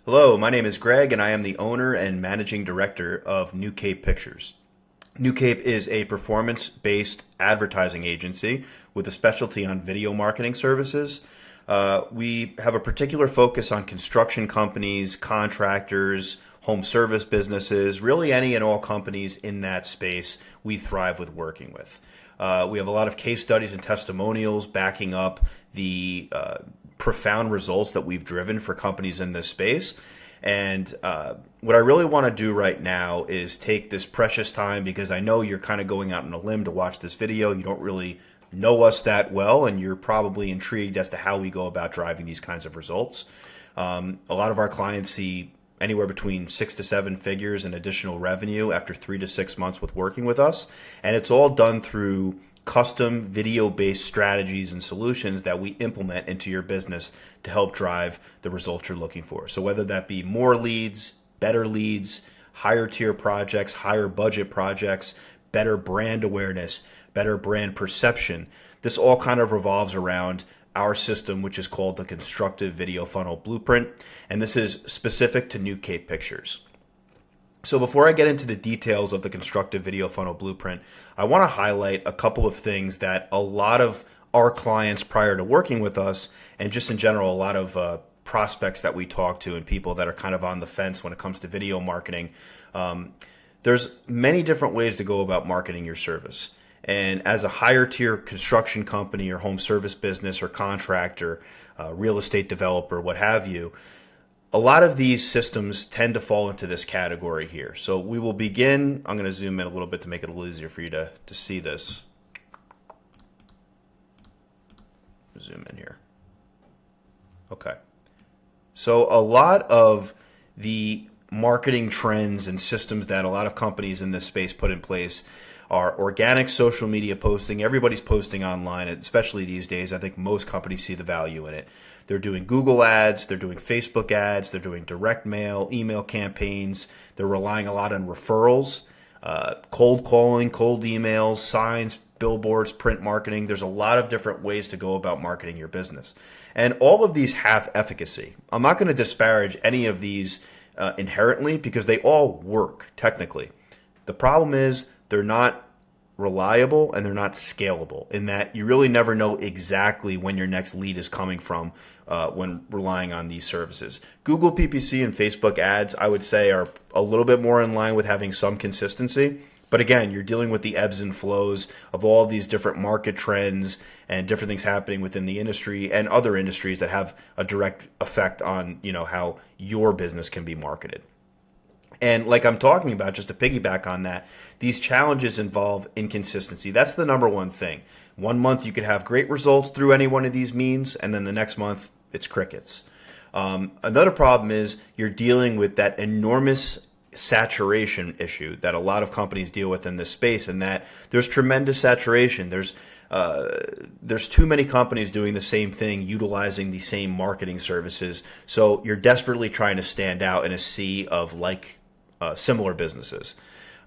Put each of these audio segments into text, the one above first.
Hello, my name is Greg, and I am the owner and managing director of New Cape Pictures. New Cape is a performance-based advertising agency with a specialty on video marketing services. We have a particular focus on construction companies, contractors, home service businesses, really any and all companies in that space we thrive with working with. We have a lot of case studies and testimonials backing up the profound results that we've driven for companies in this space. And what I really want to do right now is take this precious time, because I know you're kind of going out on a limb to watch this video. You don't really know us that well, and you're probably intrigued as to how we go about driving these kinds of results. A lot of our clients see anywhere between 6 to 7 figures in additional revenue after 3 to 6 months with working with us. And it's all done through custom video-based strategies and solutions that we implement into your business to help drive the results you're looking for. So whether that be more leads, better leads, higher tier projects, higher budget projects, better brand awareness, better brand perception, this all kind of revolves around our system, which is called the Constructive Video Funnel Blueprint, and this is specific to New Cape Pictures. So before I get into the details of the Constructive Video Funnel Blueprint, I want to highlight a couple of things that a lot of our clients prior to working with us, and just in general, a lot of prospects that we talk to and people that are kind of on the fence when it comes to video marketing, there's many different ways to go about marketing your service. And as a higher tier construction company or home service business or contractor, real estate developer, what have you, a lot of these systems tend to fall into this category here. So we will begin. I'm going to zoom in a little bit to make it a little easier for you to see this. Zoom in here. Okay. So a lot of the marketing trends and systems that a lot of companies in this space put in place are organic social media posting. Everybody's posting online, especially these days. I think most companies see the value in it. They're doing Google ads, they're doing Facebook ads, they're doing direct mail, email campaigns. They're relying a lot on referrals, cold calling, cold emails, signs, billboards, print marketing. There's a lot of different ways to go about marketing your business. And all of these have efficacy. I'm not going to disparage any of these inherently, because they all work technically. The problem is they're not reliable and they're not scalable, in that you really never know exactly when your next lead is coming from when relying on these services. Google PPC and Facebook ads, I would say, are a little bit more in line with having some consistency. But again, you're dealing with the ebbs and flows of all of these different market trends and different things happening within the industry and other industries that have a direct effect on, how your business can be marketed. And like I'm talking about, just to piggyback on that, these challenges involve inconsistency. That's the number one thing. One month you could have great results through any one of these means, and then the next month it's crickets. Another problem is you're dealing with that enormous saturation issue that a lot of companies deal with in this space, and that there's tremendous saturation. There's too many companies doing the same thing, utilizing the same marketing services. So you're desperately trying to stand out in a sea of similar businesses.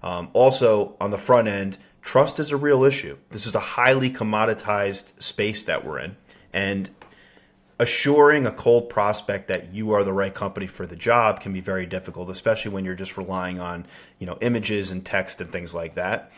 Also, on the front end, trust is a real issue. This is a highly commoditized space that we're in, and assuring a cold prospect that you are the right company for the job can be very difficult, especially when you're just relying on, images and text and things like that.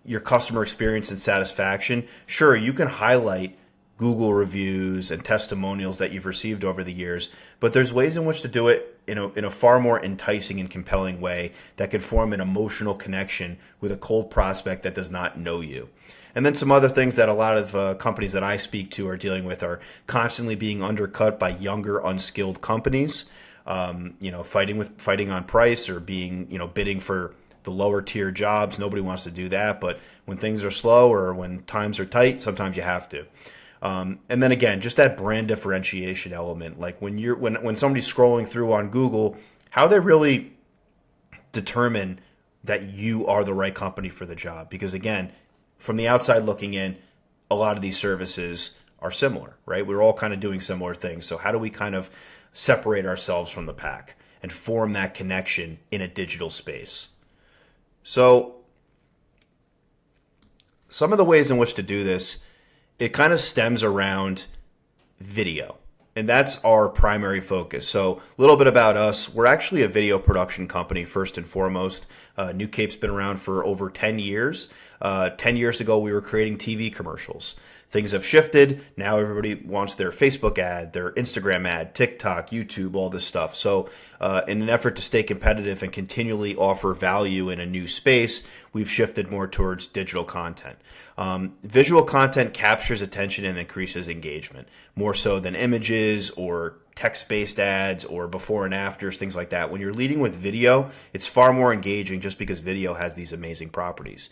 Your customer experience and satisfaction, sure, you can highlight Google reviews and testimonials that you've received over the years, but there's ways in which to do it in a far more enticing and compelling way that can form an emotional connection with a cold prospect that does not know you. And then some other things that a lot of companies that I speak to are dealing with are constantly being undercut by younger, unskilled companies, fighting on price, or bidding for the lower tier jobs. Nobody wants to do that, but when things are slow or when times are tight, sometimes you have to. And then again, just that brand differentiation element, like when somebody's scrolling through on Google, how they really determine that you are the right company for the job. Because again, from the outside looking in, a lot of these services are similar, right? We're all kind of doing similar things. So how do we kind of separate ourselves from the pack and form that connection in a digital space? So some of the ways in which to do this, it kind of stems around video. And that's our primary focus. So a little bit about us. We're actually a video production company, first and foremost. New Cape's been around for over 10 years. 10 years ago, we were creating TV commercials. Things have shifted. Now everybody wants their Facebook ad, their Instagram ad, TikTok, YouTube, all this stuff. So in an effort to stay competitive and continually offer value in a new space, we've shifted more towards digital content. Visual content captures attention and increases engagement, more so than images or text-based ads or before and afters, things like that. When you're leading with video, it's far more engaging just because video has these amazing properties.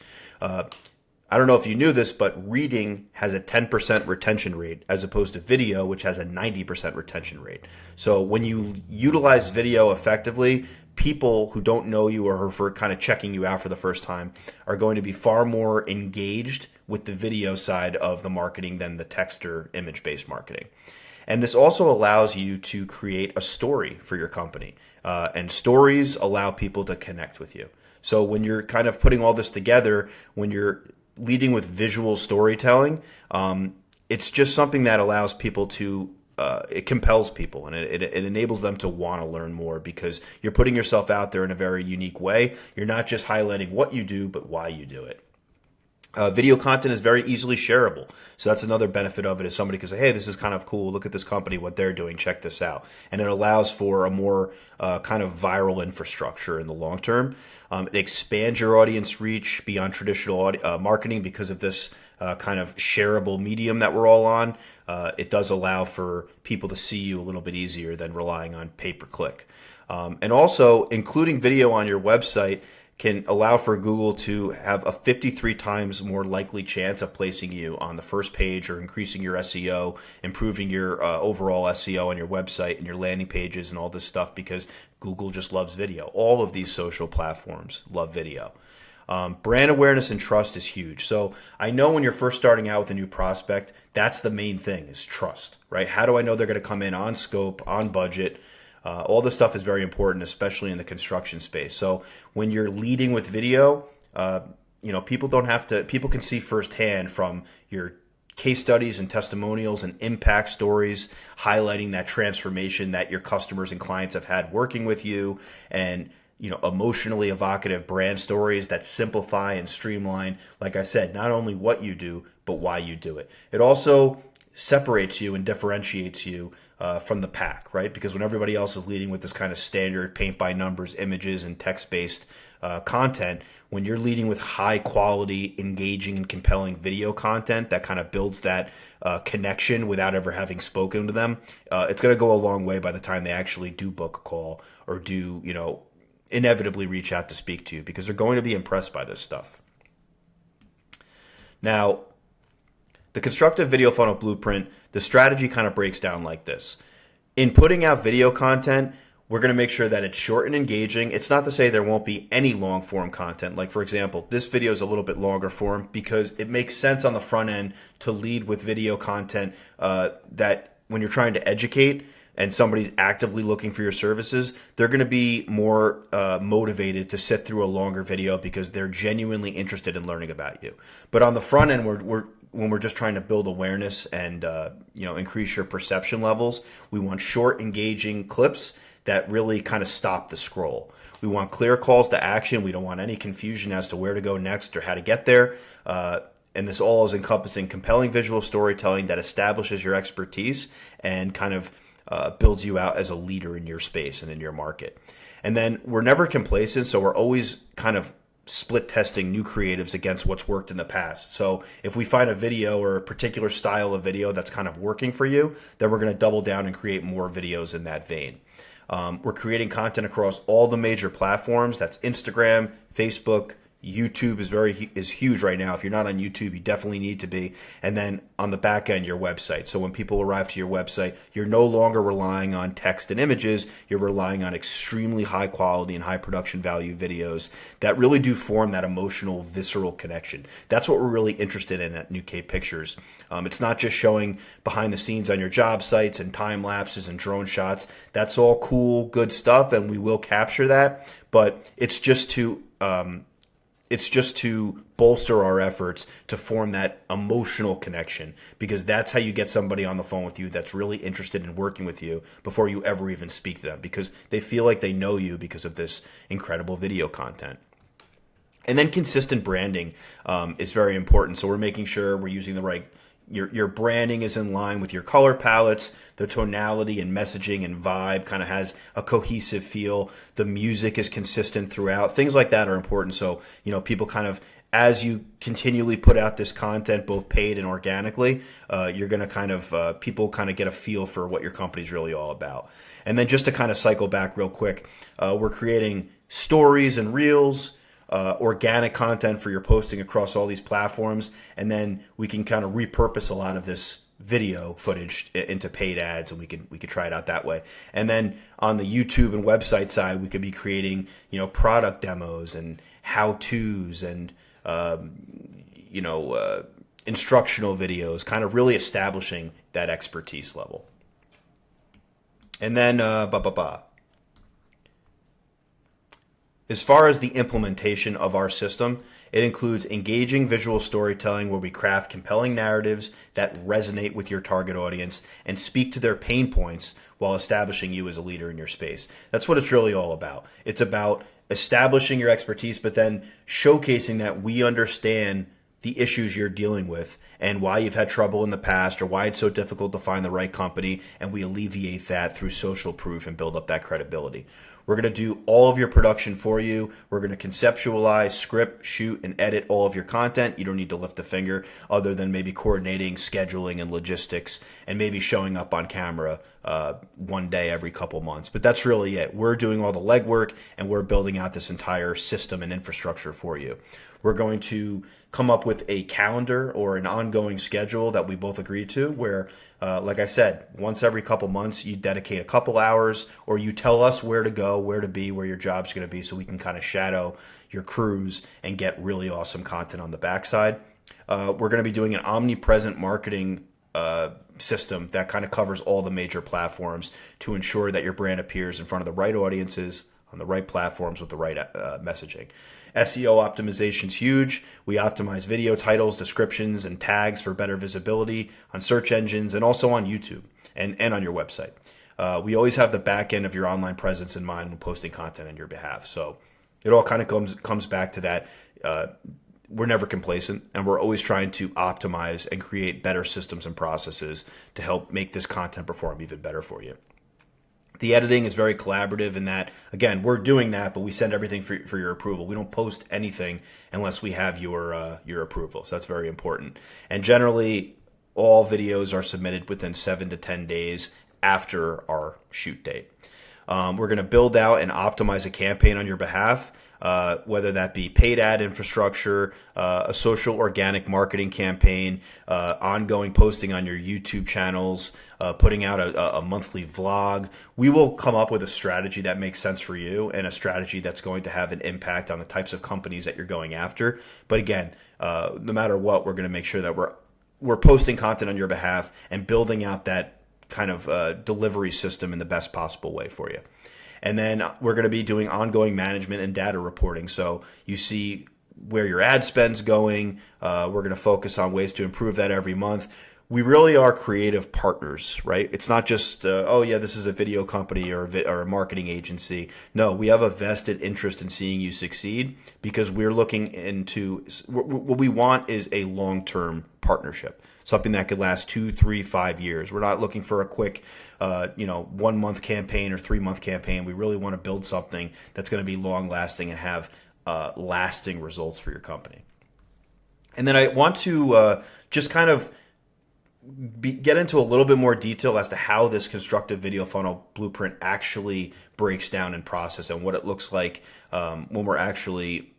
I don't know if you knew this, but reading has a 10% retention rate as opposed to video, which has a 90% retention rate. So when you utilize video effectively, people who don't know you or for kind of checking you out for the first time are going to be far more engaged with the video side of the marketing than the text or image-based marketing. And this also allows you to create a story for your company. And stories allow people to connect with you. So when you're kind of putting all this together, when you're leading with visual storytelling, it's just something that allows people to, it compels people and it enables them to want to learn more because you're putting yourself out there in a very unique way. You're not just highlighting what you do, but why you do it. Video content is very easily shareable. So that's another benefit of it is somebody can say, hey, this is kind of cool. Look at this company, what they're doing. Check this out. And it allows for a more kind of viral infrastructure in the long term. It expands your audience reach beyond traditional marketing because of this kind of shareable medium that we're all on. It does allow for people to see you a little bit easier than relying on pay-per-click. And also including video on your website can allow for Google to have a 53 times more likely chance of placing you on the first page or increasing your SEO, improving your overall SEO on your website and your landing pages and all this stuff because Google just loves video. All of these social platforms love video. Brand awareness and trust is huge. So I know when you're first starting out with a new prospect, that's the main thing is trust, right? How do I know they're going to come in on scope, on budget? All this stuff is very important, especially in the construction space. So when you're leading with video, people can see firsthand from your case studies and testimonials and impact stories, highlighting that transformation that your customers and clients have had working with you and, emotionally evocative brand stories that simplify and streamline, like I said, not only what you do, but why you do it. It also separates you and differentiates you from the pack, right? Because when everybody else is leading with this kind of standard paint by numbers, images, and text-based content, when you're leading with high quality, engaging, and compelling video content that kind of builds that connection without ever having spoken to them, it's going to go a long way by the time they actually do book a call or do, inevitably reach out to speak to you because they're going to be impressed by this stuff. Now, the Constructive Video Funnel Blueprint, the strategy kind of breaks down like this. In putting out video content, we're going to make sure that it's short and engaging. It's not to say there won't be any long form content. Like, for example, this video is a little bit longer form because it makes sense on the front end to lead with video content that when you're trying to educate and somebody's actively looking for your services, they're going to be more motivated to sit through a longer video because they're genuinely interested in learning about you. But on the front end, when we're just trying to build awareness and increase your perception levels, we want short, engaging clips that really kind of stop the scroll. We want clear calls to action. We don't want any confusion as to where to go next or how to get there. And this all is encompassing compelling visual storytelling that establishes your expertise and kind of builds you out as a leader in your space and in your market. And then we're never complacent, so we're always kind of split testing new creatives against what's worked in the past. So if we find a video or a particular style of video that's kind of working for you, then we're going to double down and create more videos in that vein. We're creating content across all the major platforms. That's Instagram, Facebook, YouTube is huge right now. If you're not on YouTube, you definitely need to be. And then on the back end, your website. So when people arrive to your website, you're no longer relying on text and images. You're relying on extremely high quality and high production value videos that really do form that emotional, visceral connection. That's what we're really interested in at New Cape Pictures. It's not just showing behind the scenes on your job sites and time lapses and drone shots. That's all cool, good stuff, and we will capture that. But it's just to it's just to bolster our efforts to form that emotional connection, because that's how you get somebody on the phone with you that's really interested in working with you before you ever even speak to them, because they feel like they know you because of this incredible video content. And then consistent branding is very important. So we're making sure we're using the right, your branding is in line with your color palettes, the tonality and messaging and vibe kind of has a cohesive feel. The music is consistent throughout. Things like that are important. So, people kind of, as you continually put out this content, both paid and organically, you're going to kind of, people kind of get a feel for what your company's really all about. And then just to kind of cycle back real quick, we're creating stories and reels, organic content for your posting across all these platforms, and then we can kind of repurpose a lot of this video footage into paid ads, and we could try it out that way. And then on the YouTube and website side, we could be creating product demos and how-tos and instructional videos, kind of really establishing that expertise level. And then as far as the implementation of our system, it includes engaging visual storytelling where we craft compelling narratives that resonate with your target audience and speak to their pain points while establishing you as a leader in your space. That's what it's really all about. It's about establishing your expertise, but then showcasing that we understand the issues you're dealing with and why you've had trouble in the past or why it's so difficult to find the right company, and we alleviate that through social proof and build up that credibility. We're going to do all of your production for you. We're going to conceptualize, script, shoot, and edit all of your content. You don't need to lift a finger other than maybe coordinating, scheduling, and logistics, and maybe showing up on camera one day every couple months. But that's really it. We're doing all the legwork, and we're building out this entire system and infrastructure for you. We're going to come up with a calendar or an ongoing schedule that we both agree to where, like I said, once every couple months, you dedicate a couple hours or you tell us where to go, where to be, where your job's going to be, so we can kind of shadow your crews and get really awesome content on the backside. We're going to be doing an omnipresent marketing system that kind of covers all the major platforms to ensure that your brand appears in front of the right audiences on the right platforms with the right messaging. SEO optimization is huge. We optimize video titles, descriptions, and tags for better visibility on search engines and also on YouTube and on your website. We always have the back end of your online presence in mind when posting content on your behalf. So it all kind of comes back to that. We're never complacent, and we're always trying to optimize and create better systems and processes to help make this content perform even better for you. The editing is very collaborative in that, again, we're doing that, but we send everything for your approval. We don't post anything unless we have your approval. So that's very important. And generally, all videos are submitted within 7 to 10 days after our shoot date. We're going to build out and optimize a campaign on your behalf, whether that be paid ad infrastructure, a social organic marketing campaign, ongoing posting on your YouTube channels, putting out a monthly vlog. We will come up with a strategy that makes sense for you and a strategy that's going to have an impact on the types of companies that you're going after. But again, no matter what, we're going to make sure that we're posting content on your behalf and building out that kind of delivery system in the best possible way for you. And then we're going to be doing ongoing management and data reporting. So you see where your ad spend's going. We're going to focus on ways to improve that every month. We really are creative partners, right? It's not just, this is a video company or a marketing agency. No, we have a vested interest in seeing you succeed because we're looking into, what we want is a long-term partnership, something that could last 2, 3, 5 years. We're not looking for a quick, 1 month campaign or 3 month campaign. We really want to build something that's going to be long lasting and have lasting results for your company. And then I want to just kind of get into a little bit more detail as to how this constructive video funnel blueprint actually breaks down in process and what it looks like when we're actually,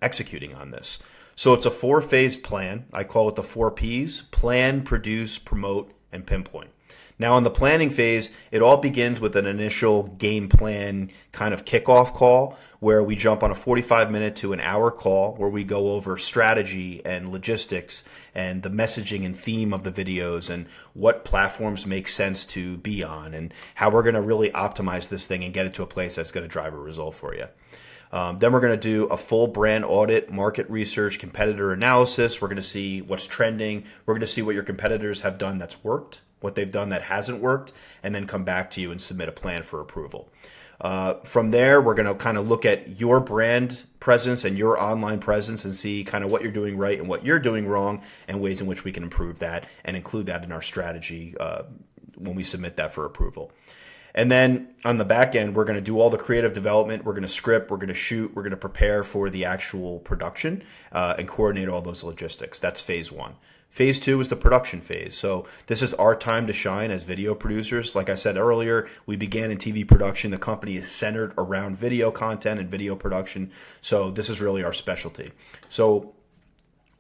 executing on this. So it's a 4-phase plan. I call it the 4 Ps: plan, produce, promote, and pinpoint. Now in the planning phase, it all begins with an initial game plan kind of kickoff call where we jump on a 45-minute to an hour call where we go over strategy and logistics and the messaging and theme of the videos and what platforms make sense to be on and how we're going to really optimize this thing and get it to a place that's going to drive a result for you. Then we're going to do a full brand audit, market research, competitor analysis. We're going to see what's trending. We're going to see what your competitors have done that's worked, what they've done that hasn't worked, and then come back to you and submit a plan for approval. From there, we're going to kind of look at your brand presence and your online presence and see kind of what you're doing right and what you're doing wrong and ways in which we can improve that and include that in our strategy when we submit that for approval. And then on the back end, we're going to do all the creative development. We're going to script, we're going to shoot, we're going to prepare for the actual production and coordinate all those logistics. That's phase one. Phase two is the production phase. So this is our time to shine as video producers. Like I said earlier, we began in TV production. The company is centered around video content and video production. So this is really our specialty. So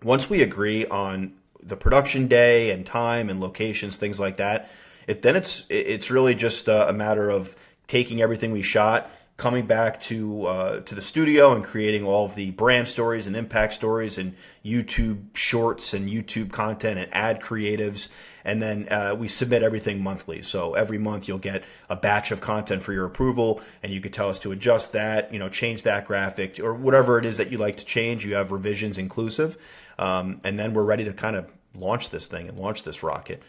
once we agree on the production day and time and locations, things like that, it's really just a matter of taking everything we shot, coming back to the studio and creating all of the brand stories and impact stories and YouTube shorts and YouTube content and ad creatives. And then we submit everything monthly. So every month you'll get a batch of content for your approval, and you could tell us to adjust that, change that graphic or whatever it is that you like to change. You have revisions inclusive. And then we're ready to kind of launch this thing and launch this rocket.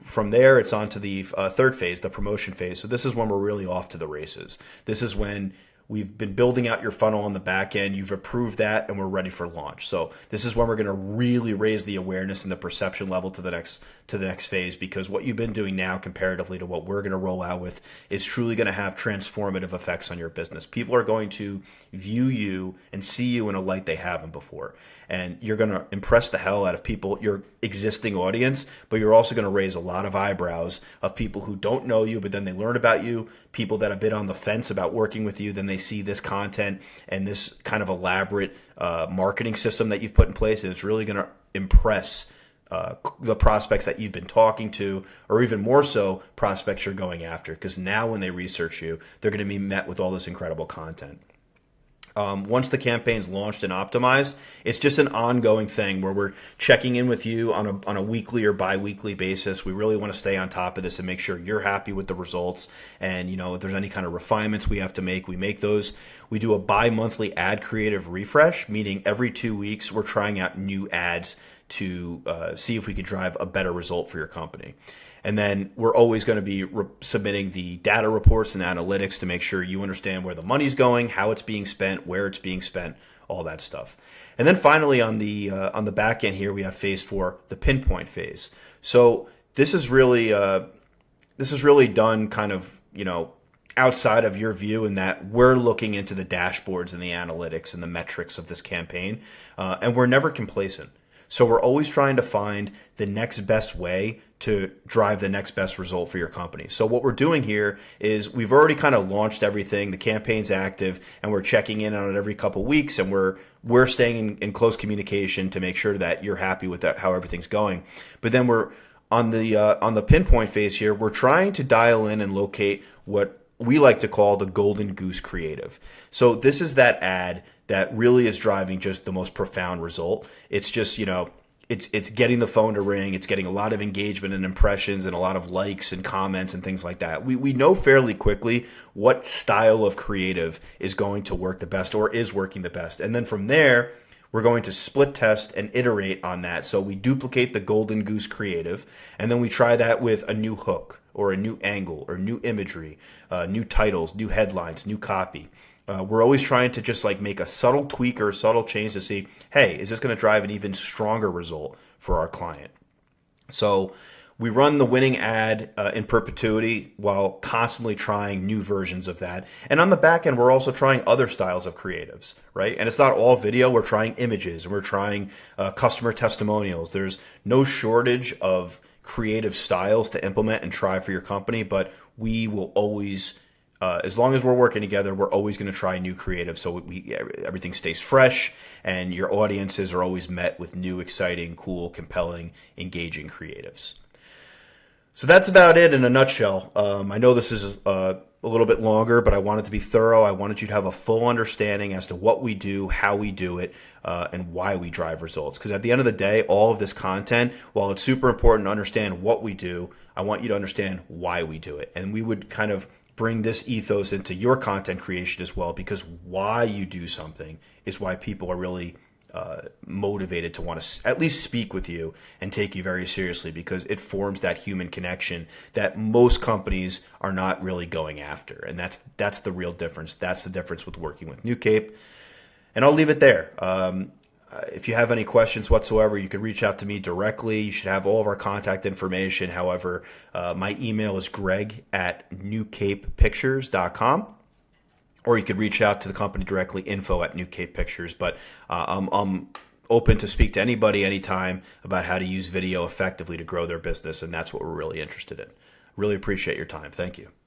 From there, it's on to the third phase, the promotion phase. So this is when we're really off to the races. This is when we've been building out your funnel on the back end. You've approved that, and we're ready for launch. So this is when we're going to really raise the awareness and the perception level to the next phase, because what you've been doing now comparatively to what we're going to roll out with is truly going to have transformative effects on your business. People are going to view you and see you in a light they haven't before. And you're going to impress the hell out of people, your existing audience, but you're also going to raise a lot of eyebrows of people who don't know you, but then they learn about you, people that have been on the fence about working with you, then they see this content and this kind of elaborate marketing system that you've put in place, and it's really going to impress the prospects that you've been talking to, or even more so, prospects you're going after, because now when they research you, they're going to be met with all this incredible content. Once the campaign's launched and optimized, it's just an ongoing thing where we're checking in with you on a weekly or bi-weekly basis. We really want to stay on top of this and make sure you're happy with the results. And, if there's any kind of refinements we have to make, we make those. We do a bi-monthly ad creative refresh, meaning every 2 weeks we're trying out new ads to see if we can drive a better result for your company. And then we're always going to be submitting the data reports and analytics to make sure you understand where the money's going, how it's being spent, where it's being spent, all that stuff. And then finally on the back end here, we have phase 4, the pinpoint phase. So this is really done kind of, outside of your view, in that we're looking into the dashboards and the analytics and the metrics of this campaign, and we're never complacent. So we're always trying to find the next best way to drive the next best result for your company. So what we're doing here is we've already kind of launched everything. The campaign's active, and we're checking in on it every couple of weeks, and we're staying in close communication to make sure that you're happy with that, how everything's going. But then we're on the pinpoint phase here. We're trying to dial in and locate what we like to call the golden goose creative. So this is that ad that really is driving just the most profound result. It's just, it's getting the phone to ring. It's getting a lot of engagement and impressions and a lot of likes and comments and things like that. We know fairly quickly what style of creative is going to work the best or is working the best. And then from there, we're going to split test and iterate on that. So we duplicate the golden goose creative, and then we try that with a new hook or a new angle or new imagery, new titles, new headlines, new copy. We're always trying to just make a subtle tweak or a subtle change to see, hey, is this going to drive an even stronger result for our client? So we run the winning ad in perpetuity while constantly trying new versions of that. And on the back end, we're also trying other styles of creatives, right? And it's not all video. We're trying images, and we're trying customer testimonials. There's no shortage of creative styles to implement and try for your company, but we will always, as long as we're working together, we're always going to try new creative, so everything stays fresh and your audiences are always met with new, exciting, cool, compelling, engaging creatives. So that's about it in a nutshell. I know this is a little bit longer, but I wanted to be thorough. I wanted you to have a full understanding as to what we do, how we do it, and why we drive results. Because at the end of the day, all of this content, while it's super important to understand what we do, I want you to understand why we do it. And we would kind of bring this ethos into your content creation as well, because why you do something is why people are really motivated to want to at least speak with you and take you very seriously, because it forms that human connection that most companies are not really going after. And that's the real difference. That's the difference with working with New Cape. And I'll leave it there. If you have any questions whatsoever, you can reach out to me directly. You should have all of our contact information. However, my email is greg@newcapepictures.com. Or you could reach out to the company directly, info@New Cape Pictures. But I'm open to speak to anybody anytime about how to use video effectively to grow their business, and that's what we're really interested in. Really appreciate your time. Thank you.